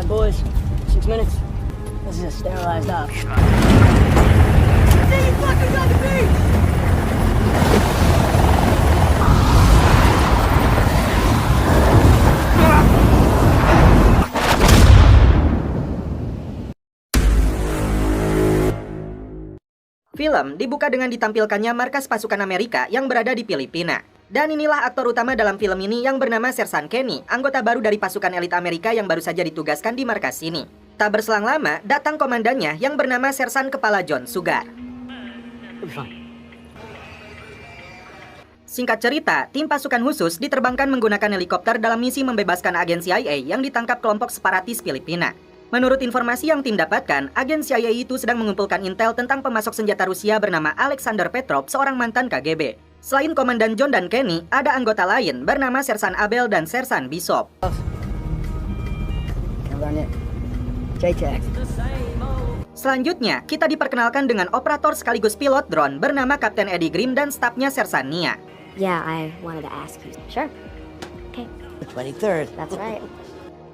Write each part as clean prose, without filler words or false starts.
right, boys. 6 minutes. This is a sterilized op. Film dibuka dengan ditampilkannya markas pasukan Amerika yang berada di Filipina. Dan inilah aktor utama dalam film ini yang bernama Sersan Kenny, anggota baru dari pasukan elit Amerika yang baru saja ditugaskan di markas ini. Tak berselang lama, datang komandannya yang bernama Sersan Kepala John Sugar. Singkat cerita, tim pasukan khusus diterbangkan menggunakan helikopter dalam misi membebaskan agen CIA yang ditangkap kelompok separatis Filipina. Menurut informasi yang tim dapatkan, agen CIA itu sedang mengumpulkan intel tentang pemasok senjata Rusia bernama Alexander Petrov, seorang mantan KGB. Selain Komandan John dan Kenny, ada anggota lain bernama Sersan Abel dan Sersan Bishop. Selanjutnya, kita diperkenalkan dengan operator sekaligus pilot drone bernama Kapten Eddie Grimm dan stafnya Sersan Nia. Yeah, I wanted to ask you. Sure. Okay. The 23rd. That's right.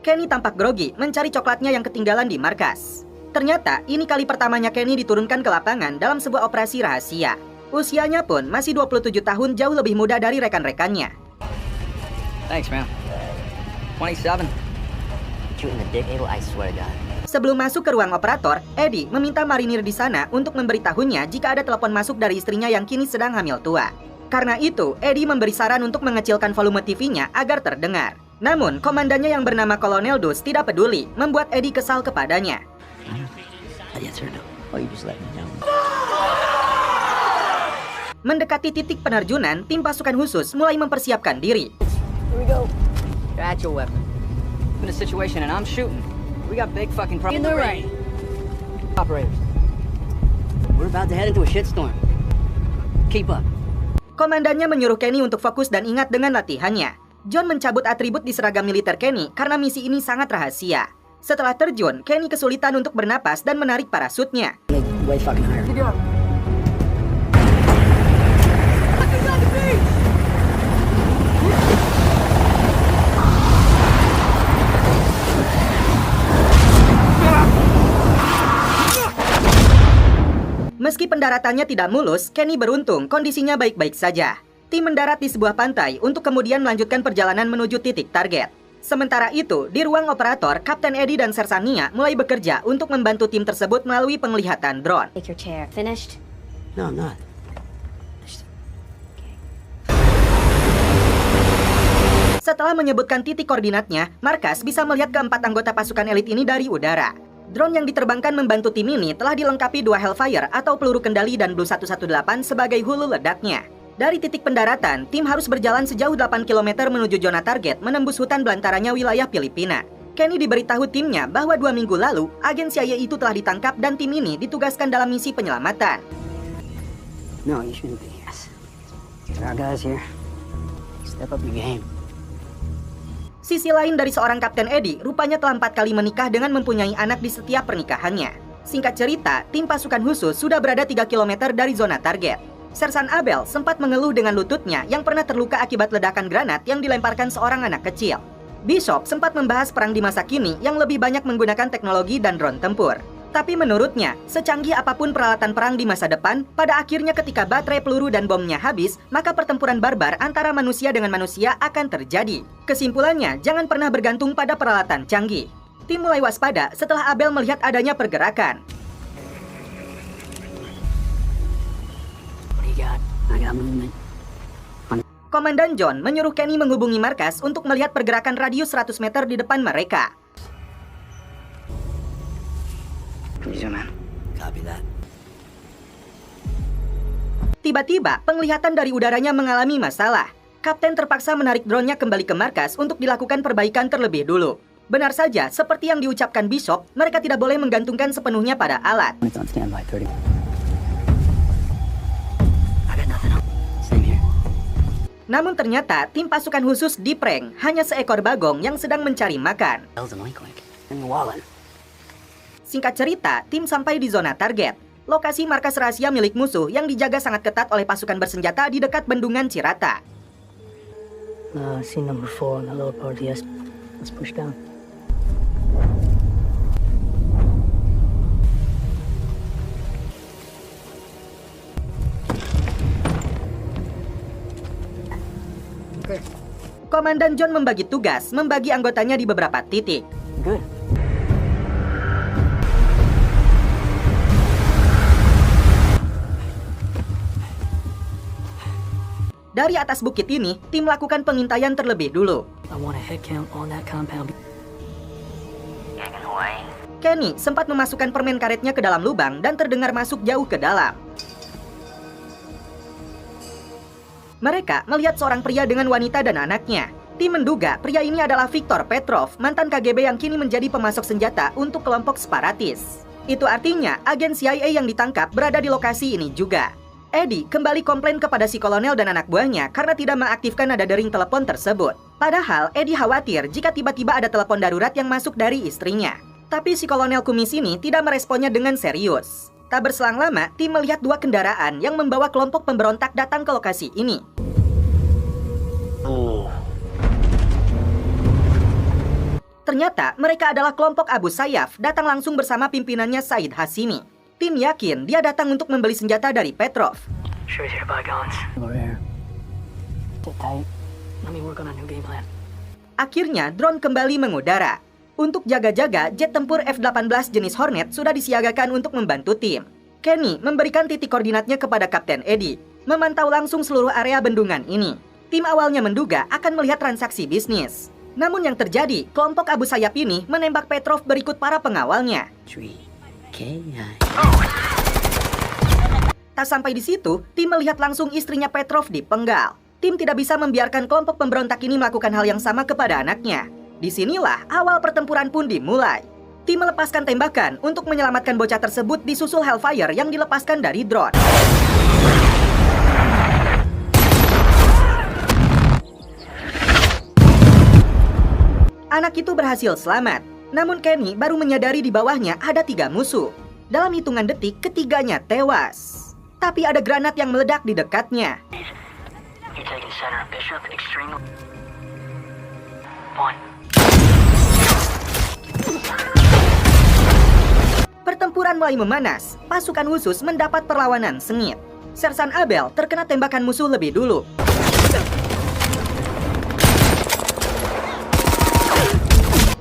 Kenny tampak grogi mencari coklatnya yang ketinggalan di markas. Ternyata ini kali pertamanya Kenny diturunkan ke lapangan dalam sebuah operasi rahasia. Usianya pun masih 27 tahun, jauh lebih muda dari rekan-rekannya. Thanks, man. 27. Shoot in the dick, Abel, I swear to God. Sebelum masuk ke ruang operator, Eddie meminta marinir di sana untuk memberitahunya jika ada telepon masuk dari istrinya yang kini sedang hamil tua. Karena itu, Eddie memberi saran untuk mengecilkan volume TV-nya agar terdengar. Namun, komandannya yang bernama Kolonel Dus tidak peduli, membuat Eddie kesal kepadanya. Mendekati titik penerjunan, tim pasukan khusus mulai mempersiapkan diri. Here we go. At your weapon. I'm in a situation and I'm shooting. We got big fucking problems. In the rain. Operators. We're about to head into a shitstorm. Keep up. Komandannya menyuruh Kenny untuk fokus dan ingat dengan latihannya. John mencabut atribut di seragam militer Kenny karena misi ini sangat rahasia. Setelah terjun, Kenny kesulitan untuk bernapas dan menarik parasutnya. Way fucking higher. Meski pendaratannya tidak mulus, Kenny beruntung kondisinya baik-baik saja. Tim mendarat di sebuah pantai untuk kemudian melanjutkan perjalanan menuju titik target. Sementara itu, di ruang operator, Kapten Eddie dan Sersan Nia mulai bekerja untuk membantu tim tersebut melalui penglihatan drone. Take your chair. Finished? No, I'm not. Setelah menyebutkan titik koordinatnya, markas bisa melihat keempat anggota pasukan elit ini dari udara. Drone yang diterbangkan membantu tim ini telah dilengkapi 2 Hellfire atau peluru kendali dan Blue 118 sebagai hulu ledaknya. Dari titik pendaratan, tim harus berjalan sejauh 8 km menuju zona target menembus hutan belantaranya wilayah Filipina. Kenny diberitahu timnya bahwa 2 minggu lalu, agen CIA itu telah ditangkap dan tim ini ditugaskan dalam misi penyelamatan. No, you shouldn't be. Yes. There are guys here. Step up your game. Sisi lain dari seorang Kapten Eddie, rupanya telah 4 kali menikah dengan mempunyai anak di setiap pernikahannya. Singkat cerita, tim pasukan khusus sudah berada 3 km dari zona target. Sersan Abel sempat mengeluh dengan lututnya yang pernah terluka akibat ledakan granat yang dilemparkan seorang anak kecil. Bishop sempat membahas perang di masa kini yang lebih banyak menggunakan teknologi dan drone tempur. Tapi menurutnya, secanggih apapun peralatan perang di masa depan, pada akhirnya ketika baterai peluru dan bomnya habis, maka pertempuran barbar antara manusia dengan manusia akan terjadi. Kesimpulannya, jangan pernah bergantung pada peralatan canggih. Tim mulai waspada setelah Abel melihat adanya pergerakan. Komandan John menyuruh Kenny menghubungi markas untuk melihat pergerakan radius 100 meter di depan mereka. Tiba-tiba, penglihatan dari udaranya mengalami masalah. Kapten terpaksa menarik drone-nya kembali ke markas untuk dilakukan perbaikan terlebih dulu. Benar saja, seperti yang diucapkan Bishop, mereka tidak boleh menggantungkan sepenuhnya pada alat. Namun ternyata tim pasukan khusus di prank hanya seekor bagong yang sedang mencari makan. Singkat cerita, tim sampai di zona target. Lokasi markas rahasia milik musuh yang dijaga sangat ketat oleh pasukan bersenjata di dekat bendungan Cirata. Scene number 4 on the lower part, yes. Let's push down. Komandan John membagi tugas, membagi anggotanya di beberapa titik. Good. Dari atas bukit ini, tim melakukan pengintaian terlebih dulu. I want a head count on that compound. Kenny sempat memasukkan permen karetnya ke dalam lubang dan terdengar masuk jauh ke dalam. Mereka melihat seorang pria dengan wanita dan anaknya. Tim menduga pria ini adalah Viktor Petrov, mantan KGB yang kini menjadi pemasok senjata untuk kelompok separatis. Itu artinya agen CIA yang ditangkap berada di lokasi ini juga. Eddie kembali komplain kepada si kolonel dan anak buahnya karena tidak mengaktifkan nada dering telepon tersebut. Padahal Eddie khawatir jika tiba-tiba ada telepon darurat yang masuk dari istrinya. Tapi si kolonel kumis ini tidak meresponnya dengan serius. Tak berselang lama, tim melihat dua kendaraan yang membawa kelompok pemberontak datang ke lokasi ini. Ternyata mereka adalah kelompok Abu Sayyaf datang langsung bersama pimpinannya Said Hashimi. Tim yakin dia datang untuk membeli senjata dari Petrov. Sure, here by guns. Over here. Sit tight. Let me work on a new game plan. Akhirnya drone kembali mengudara. Untuk jaga-jaga, jet tempur F-18 jenis Hornet sudah disiagakan untuk membantu tim. Kenny memberikan titik koordinatnya kepada Kapten Eddie, memantau langsung seluruh area bendungan ini. Tim awalnya menduga akan melihat transaksi bisnis. Namun yang terjadi, kelompok Abu Sayyaf ini menembak Petrov berikut para pengawalnya. Tak sampai di situ, tim melihat langsung istrinya Petrov dipenggal. Tim tidak bisa membiarkan kelompok pemberontak ini melakukan hal yang sama kepada anaknya. Disinilah awal pertempuran pun dimulai. Tim melepaskan tembakan untuk menyelamatkan bocah tersebut disusul Hellfire yang dilepaskan dari drone. Anak itu berhasil selamat. Namun Kenny baru menyadari di bawahnya ada 3 musuh. Dalam hitungan detik, ketiganya tewas. Tapi ada granat yang meledak di dekatnya. Pertempuran mulai memanas. Pasukan khusus mendapat perlawanan sengit. Sersan Abel terkena tembakan musuh lebih dulu.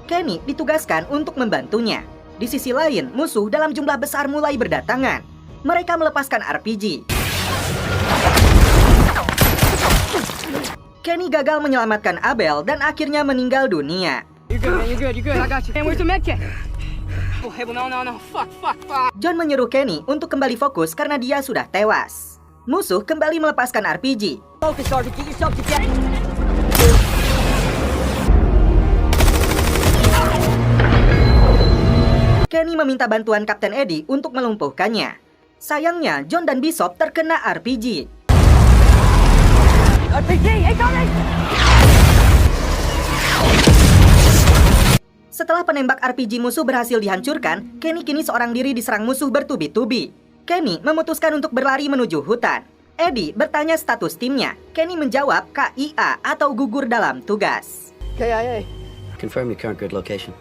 Kenny ditugaskan untuk membantunya. Di sisi lain, musuh dalam jumlah besar mulai berdatangan. Mereka melepaskan RPG. Kenny gagal menyelamatkan Abel dan akhirnya meninggal dunia. John menyuruh Kenny untuk kembali fokus karena dia sudah tewas. Musuh kembali melepaskan RPG. Kenny meminta bantuan Kapten Eddie untuk melumpuhkannya. Sayangnya, John dan Bishop terkena RPG. Setelah penembak RPG musuh berhasil dihancurkan, Kenny kini seorang diri diserang musuh bertubi-tubi. Kenny memutuskan untuk berlari menuju hutan. Eddie bertanya status timnya. Kenny menjawab KIA atau gugur dalam tugas. KIA. Confirm your current grid location.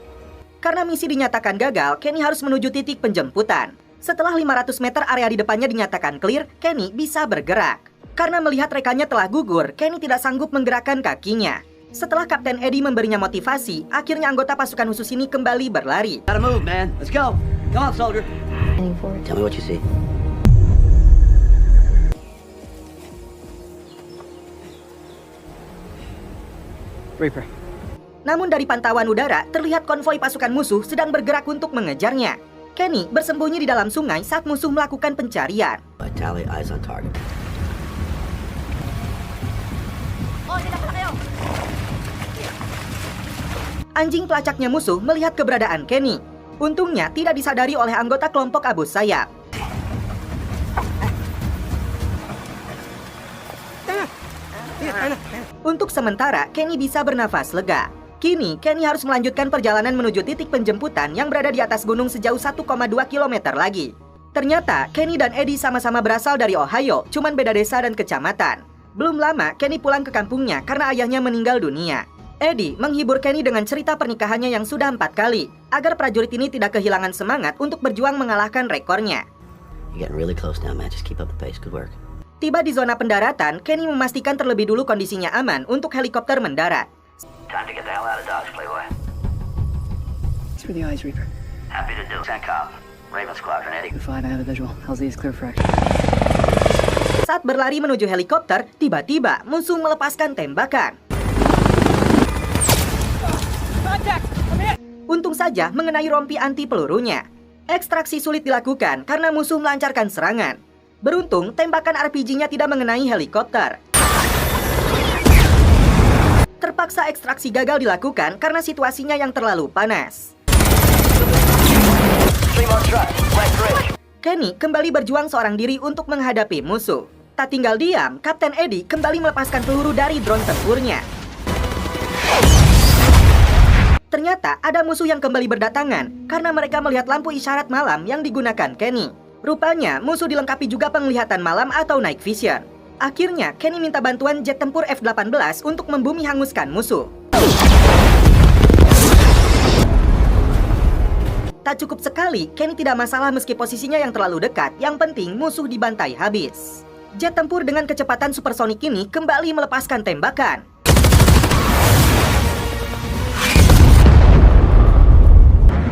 Karena misi dinyatakan gagal, Kenny harus menuju titik penjemputan. Setelah 500 meter area di depannya dinyatakan clear, Kenny bisa bergerak. Karena melihat rekannya telah gugur, Kenny tidak sanggup menggerakkan kakinya. Setelah Kapten Eddie memberinya motivasi, akhirnya anggota pasukan khusus ini kembali berlari. Gotta move, man. Let's go. Come on, soldier. Tell me what you see. Reaper. Namun dari pantauan udara, terlihat konvoi pasukan musuh sedang bergerak untuk mengejarnya. Kenny bersembunyi di dalam sungai saat musuh melakukan pencarian. Tally, eyes on target. Anjing pelacaknya musuh melihat keberadaan Kenny. Untungnya tidak disadari oleh anggota kelompok Abu Sayyaf. Untuk sementara, Kenny bisa bernafas lega. Kini, Kenny harus melanjutkan perjalanan menuju titik penjemputan yang berada di atas gunung sejauh 1,2 km lagi. Ternyata, Kenny dan Eddie sama-sama berasal dari Ohio, cuman beda desa dan kecamatan. Belum lama, Kenny pulang ke kampungnya karena ayahnya meninggal dunia. Eddie menghibur Kenny dengan cerita pernikahannya yang sudah 4 kali, agar prajurit ini tidak kehilangan semangat untuk berjuang mengalahkan rekornya. You're getting really close now, man. Just keep up the pace. Good work. Tiba di zona pendaratan, Kenny memastikan terlebih dulu kondisinya aman untuk helikopter mendarat. Time to get the hell out of Dodge, Playboy. It's for the eyes, Reaper. Happy to do. CENTCOM. Raven Squadron, Eddie. You're fine, I have a visual. LZ is clear for action. Saat berlari menuju helikopter, tiba-tiba musuh melepaskan tembakan. Untung saja mengenai rompi anti pelurunya. Ekstraksi sulit dilakukan karena musuh melancarkan serangan. Beruntung, tembakan RPG-nya tidak mengenai helikopter. Terpaksa ekstraksi gagal dilakukan karena situasinya yang terlalu panas. Kenny kembali berjuang seorang diri untuk menghadapi musuh. Tak tinggal diam, Kapten Eddie kembali melepaskan peluru dari drone tempurnya. Ternyata ada musuh yang kembali berdatangan karena mereka melihat lampu isyarat malam yang digunakan Kenny. Rupanya musuh dilengkapi juga penglihatan malam atau night vision. Akhirnya Kenny minta bantuan jet tempur F-18 untuk membumi hanguskan musuh. Tak cukup sekali, Kenny tidak masalah meski posisinya yang terlalu dekat. Yang penting musuh dibantai habis. Jet tempur dengan kecepatan supersonik ini kembali melepaskan tembakan.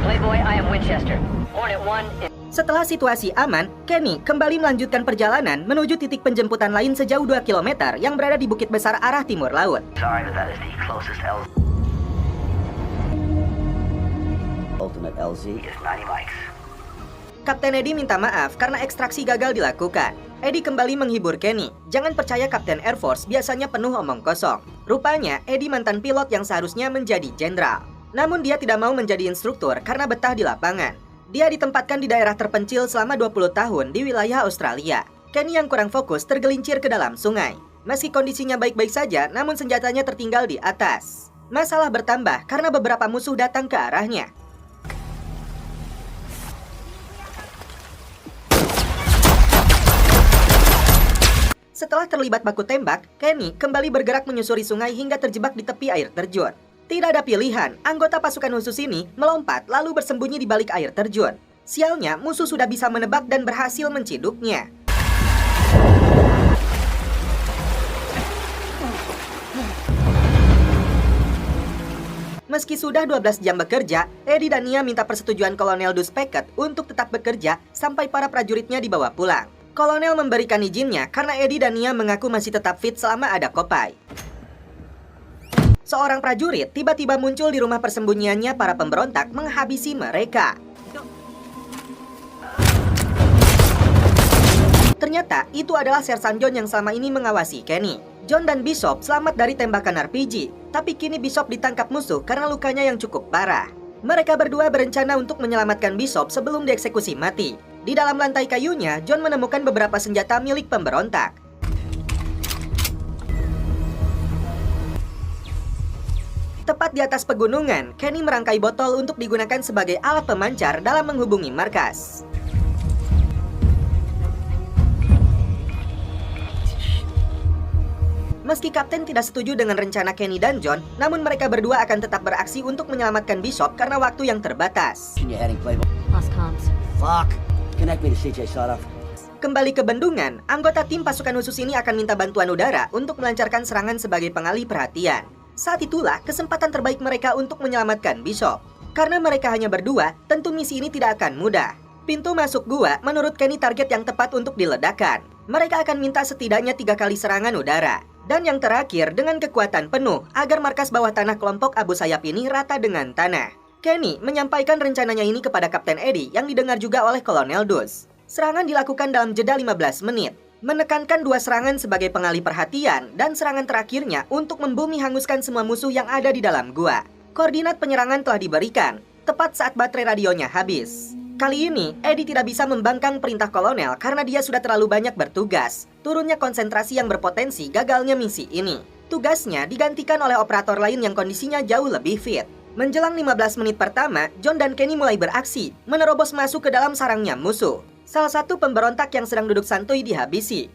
Playboy, I am Winchester. Hornet 1 is... Setelah situasi aman, Kenny kembali melanjutkan perjalanan menuju titik penjemputan lain sejauh 2 km yang berada di Bukit Besar arah timur laut. Sorry, but that is the closest LZ Ultimate LZ. is 90 mics. Kapten Eddie minta maaf karena ekstraksi gagal dilakukan. Eddie kembali menghibur Kenny. Jangan percaya Kapten Air Force biasanya penuh omong kosong. Rupanya, Eddie mantan pilot yang seharusnya menjadi jenderal. Namun dia tidak mau menjadi instruktur karena betah di lapangan. Dia ditempatkan di daerah terpencil selama 20 tahun di wilayah Australia. Kenny yang kurang fokus tergelincir ke dalam sungai. Meski kondisinya baik-baik saja, namun senjatanya tertinggal di atas. Masalah bertambah karena beberapa musuh datang ke arahnya. Setelah terlibat baku tembak, Kenny kembali bergerak menyusuri sungai hingga terjebak di tepi air terjun. Tidak ada pilihan, anggota pasukan khusus ini melompat lalu bersembunyi di balik air terjun. Sialnya, musuh sudah bisa menebak dan berhasil menciduknya. Meski sudah 12 jam bekerja, Eddie dan Nia minta persetujuan Kolonel Dus Packet untuk tetap bekerja sampai para prajuritnya dibawa pulang. Kolonel memberikan izinnya karena Eddie dan Nia mengaku masih tetap fit selama ada Kopai. Seorang prajurit tiba-tiba muncul di rumah persembunyiannya para pemberontak menghabisi mereka. Ternyata itu adalah Sersan John yang selama ini mengawasi Kenny. John dan Bishop selamat dari tembakan RPG, tapi kini Bishop ditangkap musuh karena lukanya yang cukup parah. Mereka berdua berencana untuk menyelamatkan Bishop sebelum dieksekusi mati. Di dalam lantai kayunya, John menemukan beberapa senjata milik pemberontak. Tepat di atas pegunungan, Kenny merangkai botol untuk digunakan sebagai alat pemancar dalam menghubungi markas. Meski Kapten tidak setuju dengan rencana Kenny dan John, namun mereka berdua akan tetap beraksi untuk menyelamatkan Bishop karena waktu yang terbatas. You heading, Playboy? Lost comms. Fuck. Connect me to CJ Sodov. Kembali ke bendungan, anggota tim pasukan khusus ini akan minta bantuan udara untuk melancarkan serangan sebagai pengalih perhatian. Saat itulah kesempatan terbaik mereka untuk menyelamatkan Bishop. Karena mereka hanya berdua, tentu misi ini tidak akan mudah. Pintu masuk gua menurut Kenny target yang tepat untuk diledakkan. Mereka akan minta setidaknya 3 kali serangan udara. Dan yang terakhir dengan kekuatan penuh agar markas bawah tanah kelompok Abu Sayyaf ini rata dengan tanah. Kenny menyampaikan rencananya ini kepada Kapten Eddie yang didengar juga oleh Kolonel Dus. Serangan dilakukan dalam jeda 15 menit. Menekankan 2 serangan sebagai pengalih perhatian dan serangan terakhirnya untuk membumi hanguskan semua musuh yang ada di dalam gua. Koordinat penyerangan telah diberikan, tepat saat baterai radionya habis. Kali ini, Eddie tidak bisa membangkang perintah kolonel karena dia sudah terlalu banyak bertugas. Turunnya konsentrasi yang berpotensi gagalnya misi ini. Tugasnya digantikan oleh operator lain yang kondisinya jauh lebih fit. Menjelang 15 menit pertama, John dan Kenny mulai beraksi, menerobos masuk ke dalam sarangnya musuh. Salah satu pemberontak yang sedang duduk santuy dihabisi.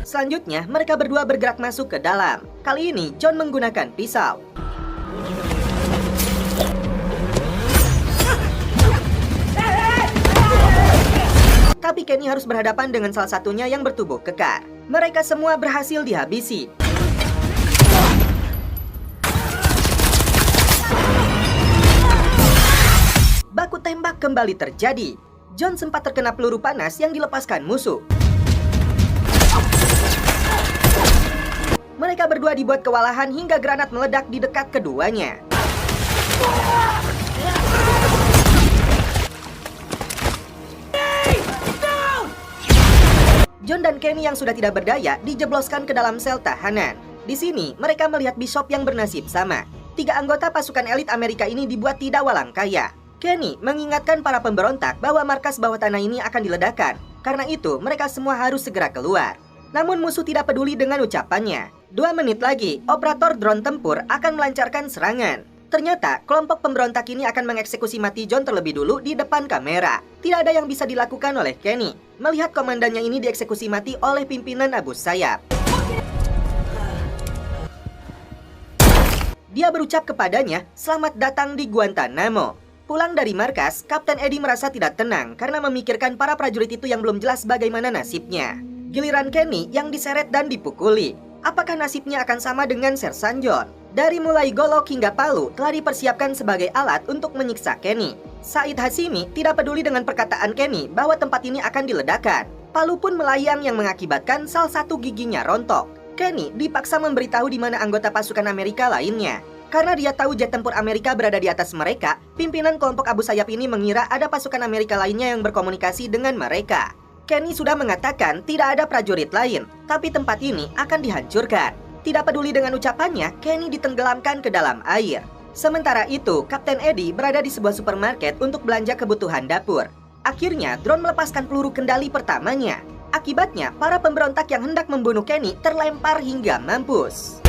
Selanjutnya, mereka berdua bergerak masuk ke dalam. Kali ini, John menggunakan pisau. Tapi Kenny harus berhadapan dengan salah satunya yang bertubuh kekar. Mereka semua berhasil dihabisi. Baku tembak kembali terjadi. John sempat terkena peluru panas yang dilepaskan musuh. Mereka berdua dibuat kewalahan hingga granat meledak di dekat keduanya. John dan Kenny yang sudah tidak berdaya dijebloskan ke dalam sel tahanan. Di sini, mereka melihat Bishop yang bernasib sama. 3 anggota pasukan elit Amerika ini dibuat tidak walang kaya. Kenny mengingatkan para pemberontak bahwa markas bawah tanah ini akan diledakkan. Karena itu, mereka semua harus segera keluar. Namun musuh tidak peduli dengan ucapannya. 2 menit lagi, operator drone tempur akan melancarkan serangan. Ternyata, kelompok pemberontak ini akan mengeksekusi mati John terlebih dulu di depan kamera. Tidak ada yang bisa dilakukan oleh Kenny. Melihat komandannya ini dieksekusi mati oleh pimpinan Abu Sayyaf. Dia berucap kepadanya, "Selamat datang di Guantanamo." Pulang dari markas, Kapten Eddie merasa tidak tenang karena memikirkan para prajurit itu yang belum jelas bagaimana nasibnya. Giliran Kenny yang diseret dan dipukuli. Apakah nasibnya akan sama dengan Sersan John? Dari mulai golok hingga palu telah dipersiapkan sebagai alat untuk menyiksa Kenny. Said Hashimi tidak peduli dengan perkataan Kenny bahwa tempat ini akan diledakkan. Palu pun melayang yang mengakibatkan salah satu giginya rontok. Kenny dipaksa memberitahu di mana anggota pasukan Amerika lainnya. Karena dia tahu jet tempur Amerika berada di atas mereka, pimpinan kelompok Abu Sayyaf ini mengira ada pasukan Amerika lainnya yang berkomunikasi dengan mereka. Kenny sudah mengatakan tidak ada prajurit lain, tapi tempat ini akan dihancurkan. Tidak peduli dengan ucapannya, Kenny ditenggelamkan ke dalam air. Sementara itu, Kapten Eddie berada di sebuah supermarket untuk belanja kebutuhan dapur. Akhirnya, drone melepaskan peluru kendali pertamanya. Akibatnya, para pemberontak yang hendak membunuh Kenny terlempar hingga mampus.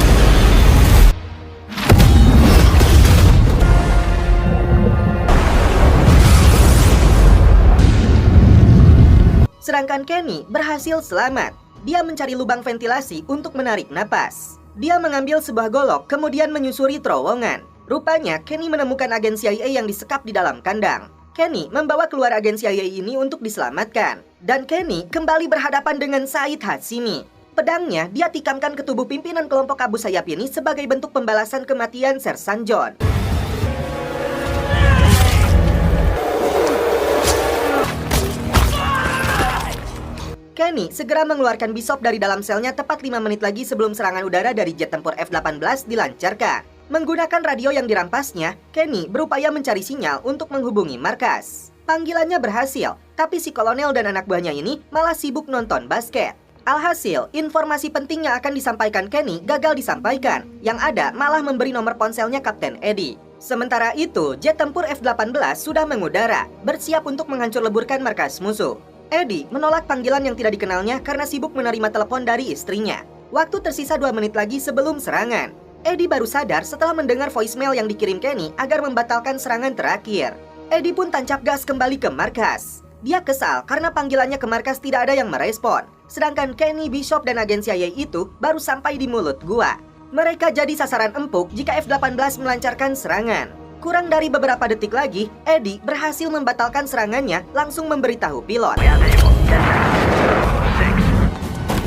Sedangkan Kenny berhasil selamat. Dia mencari lubang ventilasi untuk menarik napas. Dia mengambil sebuah golok, kemudian menyusuri terowongan. Rupanya, Kenny menemukan agen CIA yang disekap di dalam kandang. Kenny membawa keluar agen CIA ini untuk diselamatkan. Dan Kenny kembali berhadapan dengan Said Hashimi. Pedangnya dia tikamkan ke tubuh pimpinan kelompok Abu Sayyaf ini sebagai bentuk pembalasan kematian Sersan John. Kenny segera mengeluarkan Bishop dari dalam selnya tepat 5 menit lagi sebelum serangan udara dari jet tempur F-18 dilancarkan. Menggunakan radio yang dirampasnya, Kenny berupaya mencari sinyal untuk menghubungi markas. Panggilannya berhasil, tapi si kolonel dan anak buahnya ini malah sibuk nonton basket. Alhasil, informasi penting yang akan disampaikan Kenny gagal disampaikan. Yang ada malah memberi nomor ponselnya Kapten Eddie. Sementara itu, jet tempur F-18 sudah mengudara, bersiap untuk menghancur leburkan markas musuh. Eddie menolak panggilan yang tidak dikenalnya karena sibuk menerima telepon dari istrinya. Waktu tersisa 2 menit lagi sebelum serangan. Eddie baru sadar setelah mendengar voicemail yang dikirim Kenny agar membatalkan serangan terakhir. Eddie pun tancap gas kembali ke markas. Dia kesal karena panggilannya ke markas tidak ada yang merespon. Sedangkan Kenny, Bishop, dan agen CIA itu baru sampai di mulut gua. Mereka jadi sasaran empuk jika F-18 melancarkan serangan. Kurang dari beberapa detik lagi, Eddie berhasil membatalkan serangannya langsung memberitahu pilot. We have visual. 10 seconds.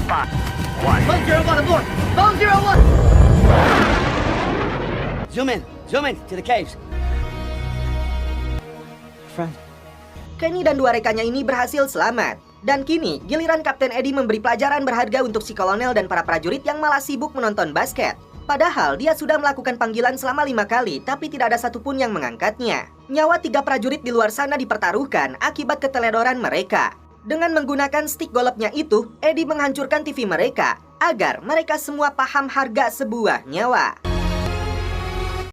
6, 5, 4, 3, 2, 1. Zoom in to the caves. Friend. Kenny dan 2 rekannya ini berhasil selamat. Dan kini, giliran Kapten Eddie memberi pelajaran berharga untuk si kolonel dan para prajurit yang malah sibuk menonton basket. Padahal dia sudah melakukan panggilan selama 5 kali, tapi tidak ada satupun yang mengangkatnya. Nyawa 3 prajurit di luar sana dipertaruhkan akibat keteledoran mereka. Dengan menggunakan stick golopnya itu, Eddie menghancurkan TV mereka, agar mereka semua paham harga sebuah nyawa.